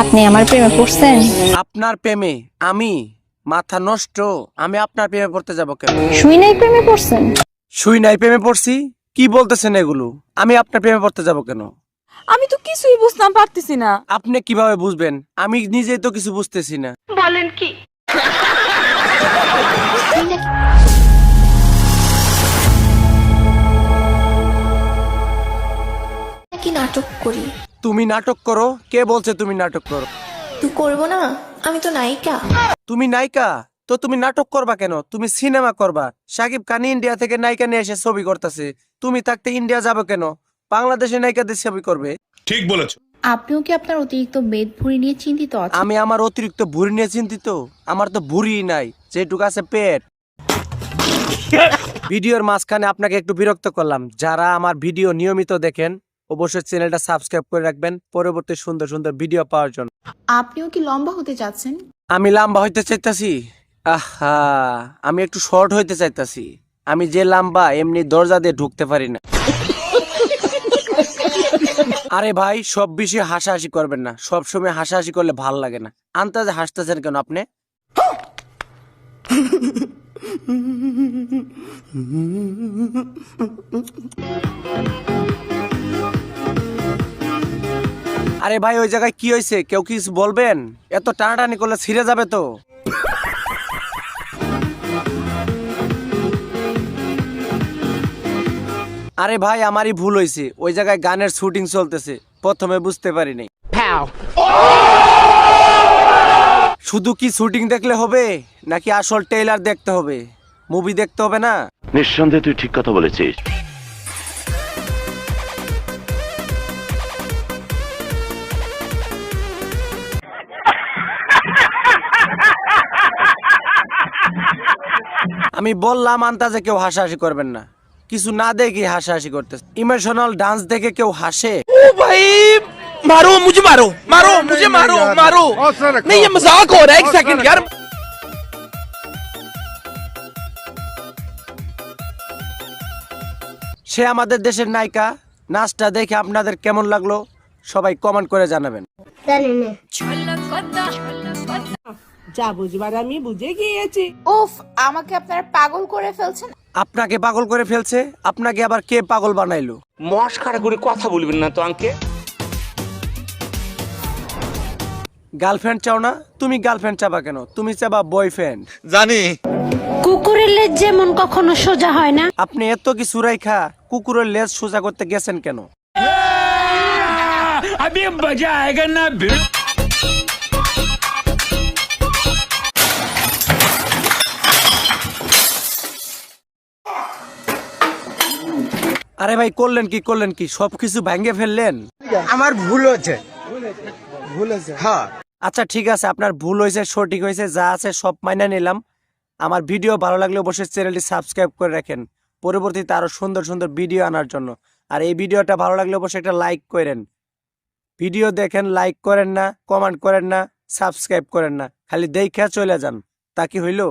আপনি আমার প্রেমে পড়ছেন? আপনার প্রেমে আমি? মাথা নষ্ট, আমি আপনার প্রেমে পড়তে যাব কেন? শুই নাই প্রেমে পড়ছেন? শুই নাই প্রেমে পড়ছি? কি বলতেছেন এগুলো? আমি আপনার প্রেমে পড়তে যাব কেন? আমি তো কিছুই বুঝতাম পারতেছি না। আপনি কিভাবে বুঝবেন? আমি নিজেই তো কিছু বুঝতেছি না। বলেন কি? কি নাটক করি? তুমি নাটক করো? কে বলছে তুমি নাটক করো? তুই করবো না? আমি তো নায়িকা। তুমি নায়িকা? তো তুমি নাটক করবা কেন? তুমি সিনেমা করবা। সাকিব খান ইন্ডিয়া থেকে নায়িকা নিয়ে এসে ছবি করতেছে, তুমি থাকতে ইন্ডিয়া যাবে কেন? বাংলাদেশে নায়িকাদের ছবি করবে। ঠিক বলেছো। আপনিও কি আপনার অতিরিক্ত মেদ ভুঁড়ি নিয়ে চিন্তিত আছেন? আমি আমার অতিরিক্ত ভুঁড়ি নিয়ে চিন্তিত? আমার তো ভুঁড়ি নাই, যেটুকু আছে পেট। ভিডিওর মাঝখানে আপনাকে একটু বিরক্ত করলাম। যারা আমার ভিডিও নিয়মিত দেখেন অবশ্যই চ্যানেলটা সাবস্ক্রাইব করে রাখবেন পরবর্তী সুন্দর সুন্দর ভিডিও পাওয়ার জন্য। আপনিও কি লম্বা হতে চাচ্ছেন? আমি লম্বা হইতে চাইতাছি? আহা, আমি একটু শর্ট হইতে চাইতাছি। আমি যে লম্বা এমনি দরজা দিয়ে ঢুকতে পারি না। আরে ভাই, সব বিষয়ে হাসাহাসি করবেন না। সব সময় হাসাহাসি করলে ভাল লাগে না। আন্তাজে হাসতেছেন কেন আপনি? আরে ভাই, ওই জায়গায় কি হয়েছে? কেউ কিছু বলবেন? এত টানাটানি করলে ছিঁড়ে যাবে তো। আরে ভাই, আমারই ভুল হয়েছে। ওই জায়গায় গানের শুটিং চলতেছে, প্রথমে বুঝতে পারিনি। শুধু কি শুটিং দেখলে হবে নাকি আসল ট্রেলার দেখতে হবে? মুভি দেখতে হবে না? নিঃসন্দেহে তুই ঠিক কথা বলেছিস। আমি বললাম আন্তাজে কেউ হাসাহাসি করবেন না। কিছু না দেখে হাসাহাসি করতেছে। ইমোশনাল ডান্স দেখে কেউ হাসে? भाई मारो मुझे, मारो मारो मुझे, मारो मारो। नहीं ये मजाक हो रहा है, एक सेकंड यार। সে আমাদের দেশের নায়িকা। নাচটা দেখে আপনাদের কেমন লাগলো সবাই কমেন্ট করে জানাবেন। যা বুঝবার আমি বুঝে গিয়েছি। উফ, আমাকে আপনারা পাগল করে ফেলছেন। আপনাকে পাগল করে ফেলছে? আপনাকে আবার কে পাগল বানাইলো? মস্কারা করে কথা বলবেন না তো আঙ্কে। গার্লফ্রেন্ড চাও না? তুমি গার্লফ্রেন্ড চাবা কেন? তুমি চাবা বয়ফ্রেন্ড। জানি কুকুরের লেজ যেমন কখনো সোজা হয় না। আপনি এত কিছু রাইখা কুকুরের লেজ সোজা করতে গেছেন কেন? अभी मजा आएगा ना। আরে ভাই, করলেন কি সবকিছু ভাঙে ফেললেন? আমার ভুল হয়েছে। হ্যাঁ, আচ্ছা ঠিক আছে, আপনার ভুল হয়েছে, সঠিক হয়েছে, যা আছে সব মাইনা নিলাম। আমার ভিডিও ভালো লাগলে অবশ্যই চ্যানেলটি সাবস্ক্রাইব করে রাখেন পরবর্তীতে আরো সুন্দর সুন্দর ভিডিও আনার জন্য। আর এই ভিডিওটা ভালো লাগলে অবশ্যই একটা লাইক করেন। ভিডিও দেখেন, লাইক করেন না, কমেন্ট করেন না, সাবস্ক্রাইব করেন না, খালি দেখে চলে যান। তা কি হইলো?